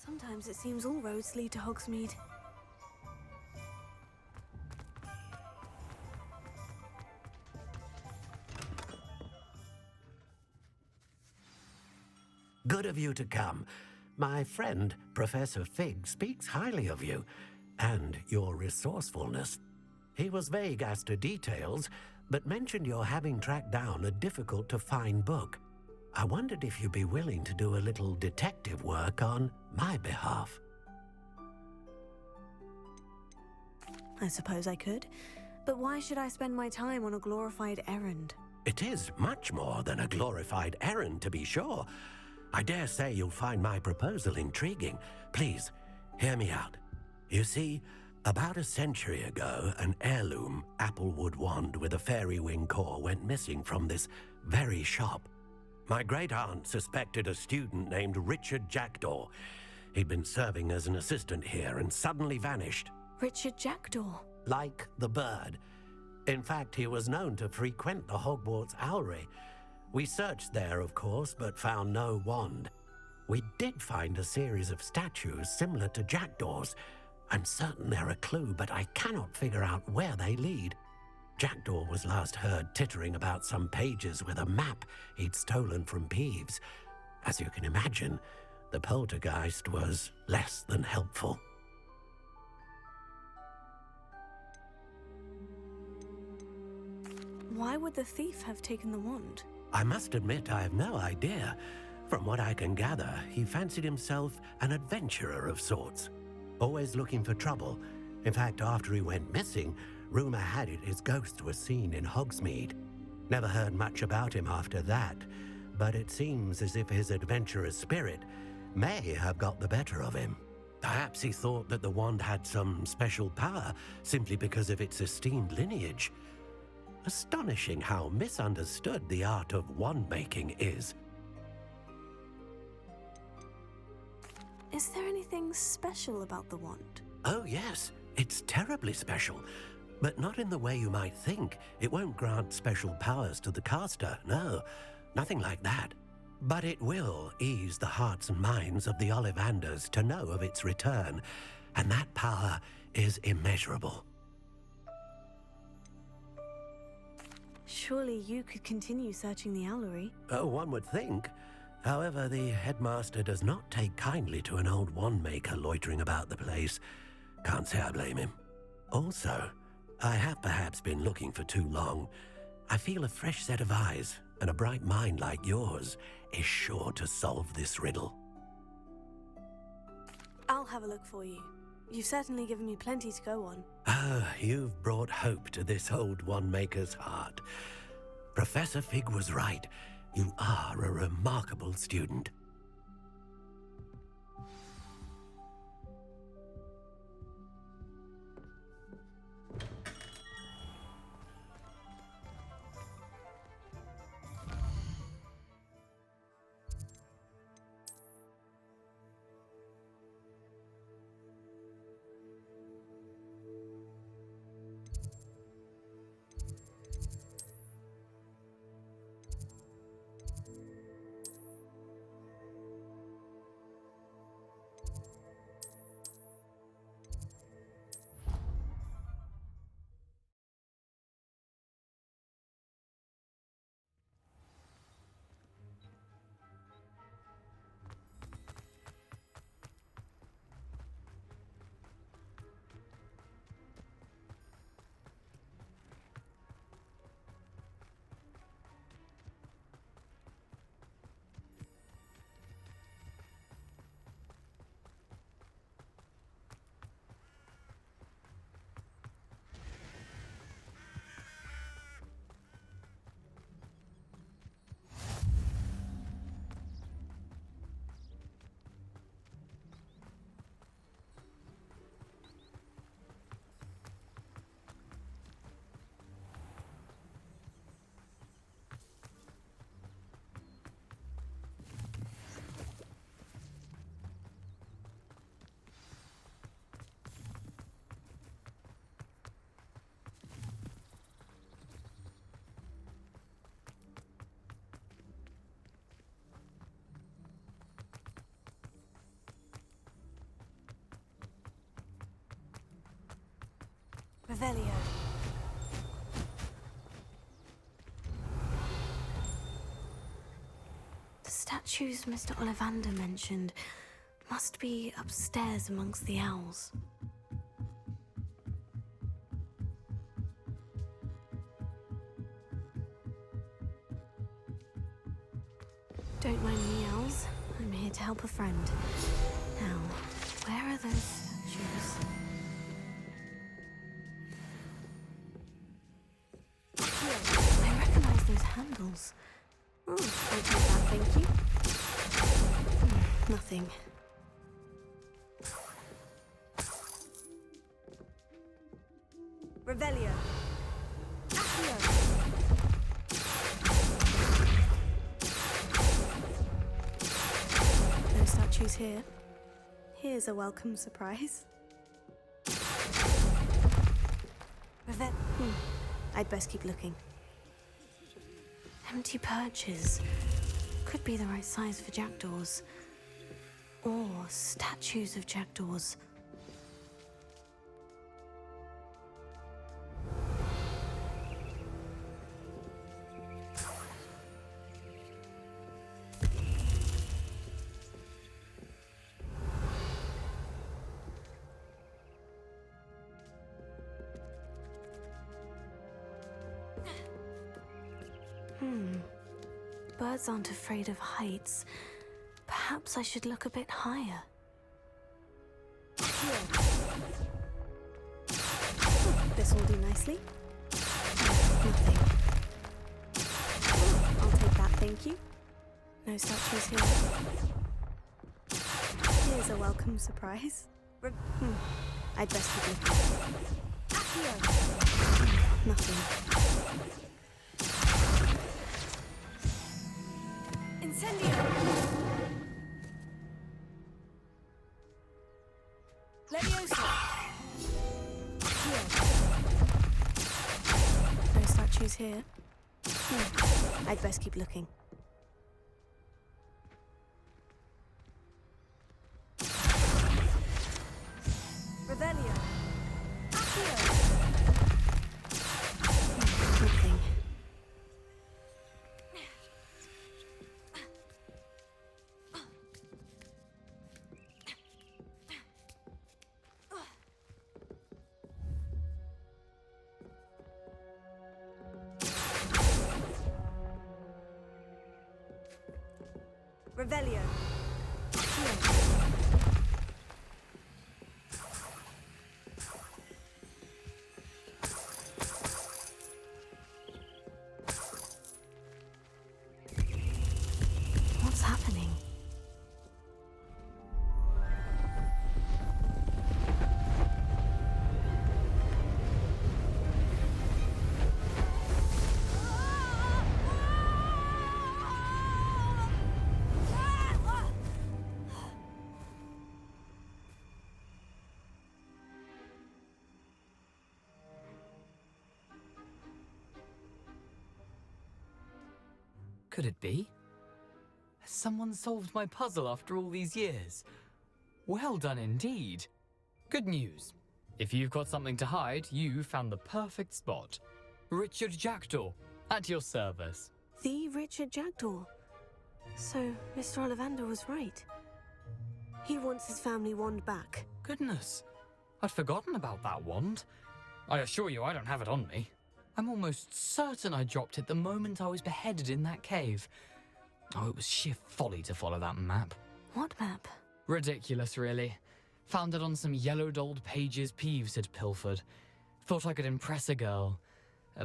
Sometimes it seems all roads lead to Hogsmeade. Good of you to come. My friend, Professor Fig, speaks highly of you and your resourcefulness. He was vague as to details, but mentioned your having tracked down a difficult-to-find book. I wondered if you'd be willing to do a little detective work on my behalf. I suppose I could, but why should I spend my time on a glorified errand? It is much more than a glorified errand, to be sure. I dare say you'll find my proposal intriguing. Please, hear me out. You see, about a century ago, an heirloom applewood wand with a fairy wing core went missing from this very shop. My great-aunt suspected a student named Richard Jackdaw. He'd been serving as an assistant here and suddenly vanished. Richard Jackdaw? Like the bird. In fact, he was known to frequent the Hogwarts Owlery. We searched there, of course, but found no wand. We did find a series of statues similar to Jackdaw's. I'm certain they're a clue, but I cannot figure out where they lead. Jackdaw was last heard tittering about some pages with a map he'd stolen from Peeves. As you can imagine, the poltergeist was less than helpful. Why would the thief have taken the wand? I must admit I have no idea. From what I can gather, he fancied himself an adventurer of sorts, always looking for trouble. In fact, after he went missing, rumor had it his ghost was seen in Hogsmeade. Never heard much about him after that, but it seems as if his adventurous spirit may have got the better of him. Perhaps he thought that the wand had some special power simply because of its esteemed lineage. Astonishing how misunderstood the art of wand-making is. Is there anything special about the wand? Oh yes, it's terribly special. But not in the way you might think. It won't grant special powers to the caster, no, nothing like that. But it will ease the hearts and minds of the Olivanders to know of its return, and that power is immeasurable. Surely you could continue searching the Owlery. Oh, one would think. However, the headmaster does not take kindly to an old wand-maker loitering about the place. Can't say I blame him. Also, I have perhaps been looking for too long. I feel a fresh set of eyes, and a bright mind like yours is sure to solve this riddle. I'll have a look for you. You've certainly given me plenty to go on. Ah, you've brought hope to this old wand-maker's heart. Professor Fig was right. You are a remarkable student. Revelio. The statues Mr. Olivander mentioned must be upstairs amongst the owls. Don't mind me, owls. I'm here to help a friend. Now, where are those statues? I recognize those handles. Oh, I'll take that, thank you. Nothing. Revelio. Accio. No statues here. Here's a welcome surprise. I'd best keep looking. Empty perches. Could be the right size for jackdaws. Or statues of jackdaws. Birds aren't afraid of heights. Perhaps I should look a bit higher. This'll do nicely. Nothing. I'll take that, thank you. No statues here. Here's a welcome surprise. I'd best keep looking. Nothing. Incendio! Leviosa! Here. No statues here. I'd best keep looking. Revelio! Accio! Nothing. Revelio. What's happening? Could it be? Has someone solved my puzzle after all these years? Well done indeed. Good news. If you've got something to hide, you found the perfect spot. Richard Jackdaw, at your service. The Richard Jackdaw. So, Mr. Olivander was right. He wants his family wand back. Goodness, I'd forgotten about that wand. I assure you I don't have it on me. I'm almost certain I dropped it the moment I was beheaded in that cave. Oh, it was sheer folly to follow that map. What map? Ridiculous, really. Found it on some yellowed old pages Peeves had pilfered. Thought I could impress a girl.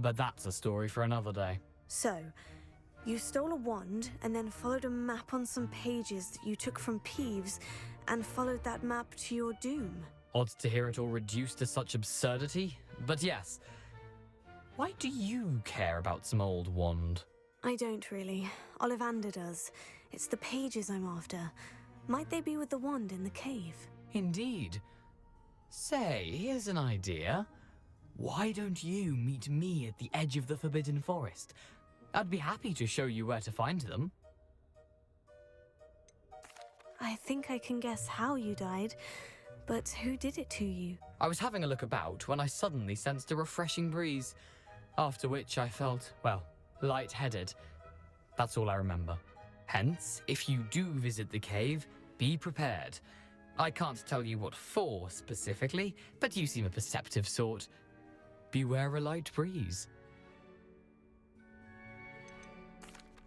But that's a story for another day. So, you stole a wand and then followed a map on some pages that you took from Peeves and followed that map to your doom. Odd to hear it all reduced to such absurdity, but yes. Why do you care about some old wand? I don't really. Olivander does. It's the pages I'm after. Might they be with the wand in the cave? Indeed. Say, here's an idea. Why don't you meet me at the edge of the Forbidden Forest? I'd be happy to show you where to find them. I think I can guess how you died, But who did it to you? I was having a look about when I suddenly sensed a refreshing breeze, after which I felt, well, lightheaded. That's all I remember. Hence, if you do visit the cave, be prepared. I can't tell you what for specifically, but you seem a perceptive sort. Beware a light breeze.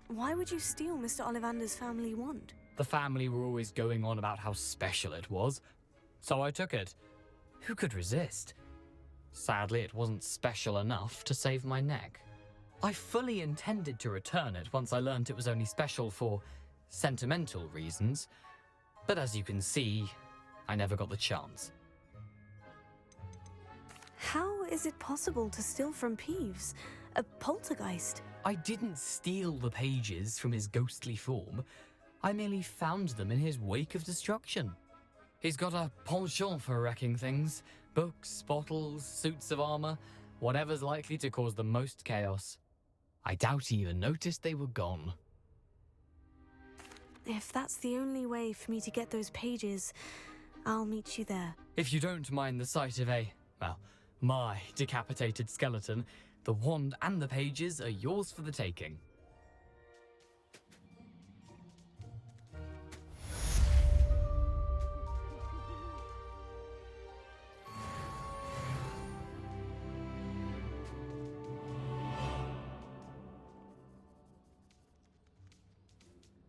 Why would you steal Mr. Olivander's family wand? The family were always going on about how special it was, so I took it. Who could resist? Sadly, it wasn't special enough to save my neck. I fully intended to return it once I learned it was only special for sentimental reasons, but as you can see, I never got the chance. How is it possible to steal from Peeves, a poltergeist? I didn't steal the pages from his ghostly form. I merely found them in his wake of destruction. He's got a penchant for wrecking things. Books, bottles, suits of armor, whatever's likely to cause the most chaos. I doubt he even noticed they were gone. If that's the only way for me to get those pages, I'll meet you there. If you don't mind the sight of my decapitated skeleton, the wand and the pages are yours for the taking.